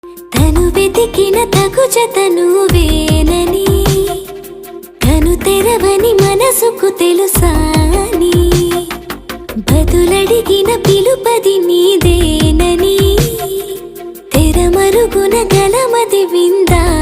తను వెతికిన తగు జత నువ్వేనని, తను తెరవని మనసుకు తెలుసాని, బదులడిగిన పిలుపది నీదేనని, తెరమరుగున గలమది విందా